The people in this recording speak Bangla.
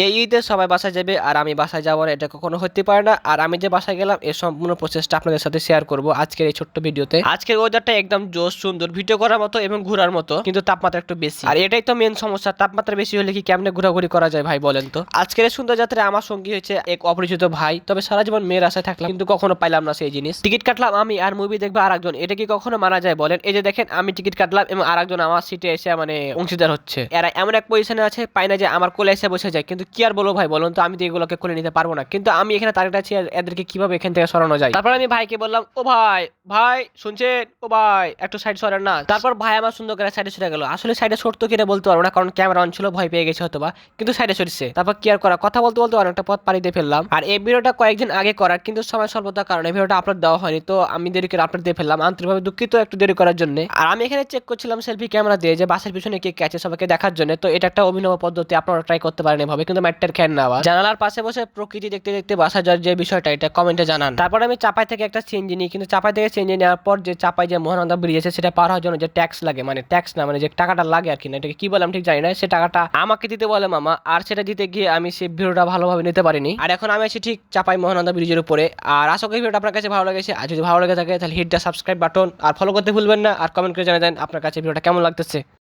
এই ঈদে সবাই বাসায় যাবে আর আমি বাসায় যাবো না, এটা কখনো হতে পারে না। আর আমি যে বাসায় গেলাম এর সম্পূর্ণ প্রসেসটা আপনাদের সাথে শেয়ার করব আজকের এই ছোট্ট ভিডিওতে। আজকের ওয়েদারটা একদম জোশ, সুন্দর, ভিডিও করার মতো এবং ঘোরার মতো, কিন্তু তাপমাত্রা একটু বেশি। আর এটাই তো মেন সমস্যা, তাপমাত্রা বেশি হলে কি কেমনে ঘোরাঘুরি করা যায় ভাই বলেন তো। আজকের এই সুন্দর যাত্রায় আমার সঙ্গী হয়েছে এক অপরিচিত ভাই, তবে সারা জীবন মেয়ের আশায় থাকলাম কিন্তু কখনো পাইলাম না সেই জিনিস। টিকিট কাটলাম আমি আর মুভি দেখবে আরেকজন, এটা কি কখনো মানা যায় বলেন। এই যে দেখেন আমি টিকিট কাটলাম এবং আরেকজন আমার সিটে এসে মানে অংশীদার হচ্ছে। এরা এমন এক পজিশনে আছে পাই না যে আমার কোলে এসে বসে যায়, কিন্তু কি আর বলবো ভাই বলুন তো, আমি তো এগুলোকে কোলে নিতে পারবো না। কিন্তু আমি এখানে টার্গেট আছি আর এদেরকে কিভাবে এখান থেকে সরানো যায়। তারপর আমি ভাইকে বললাম, ও ভাই ভাই শুনছেন, ও ভাই একটু সাইড সরেন না। তারপর ভাই আমার সুন্দর করে সাইডে সরে গেল। আসলে সাইডে সরতো কিনা বলতে পারবো না, কারণ ক্যামেরা অন ছিল, ভয় পেয়ে গেছে হয়তো বা, কিন্তু সাইডে সরছে। তারপর কি আর করা, কথা বলতে বলতে অনেকটা পথ পাড়ি দিয়ে ফেললাম। আর এই ভিডিওটা কয়েকদিন আগে করার, কিন্তু সময় স্বল্পতার কারণে ভিডিওটা আপলোড দেওয়া হয়নি, তো আমি দেরি করে আপলোড দিয়ে ফেললাম, আন্তরিকভাবে দুঃখিত একটু দেরি করার জন্য। আর আমি এখানে চেক করছিলাম সেলফি ক্যামেরা দিয়ে যে বাসের পিছনে কে কে আছে সবাইকে দেখার জন্য। তো এটা একটা অভিনব পদ্ধতি, আপনারা ট্রাই করতে পারেন এভাবে, কিন্তু ম্যাটটার খেন নেওয়া। জানালার পাশে বসে প্রকৃতি দেখতে দেখতে বাসা যাওয়ার যে বিষয়টা, এটা কমেন্টে জানান। তারপর আমি চাপাই থেকে একটা সিএনজি নিই, কিন্তু চাপাই থেকে সিএনজি নেওয়ার পর যে চাপাই যে মহানন্দা ব্রিজ আছে সেটা পার হওয়ার জন্য যে ট্যাক্স লাগে, মানে ট্যাক্স না মানে যে টাকাটা লাগে আর কি, না এটাকে কি বলে আমি ঠিক জানি না, সে টাকাটা আমাকে দিতে বলে মামা। আর সেটা দিতে গিয়ে আমি সেই ভিডিওটা ভালোভাবে নিতে পারিনি। আর এখন আমি আছি ঠিক চাপাই মহানন্দা ব্রিজের উপরে। আর আশা করি ভিডিওটা আপনার কাছে ভালো লেগেছে। আর যদি ভালো লেগে থাকে তাহলে হিট দ্য সাবস্ক্রাইব বাটন আর ফলো করতে ভুলবেন না। আর কমেন্ট করে জানিয়ে দেন আপনার কাছে ভিডিওটা কেমন লাগতেছে।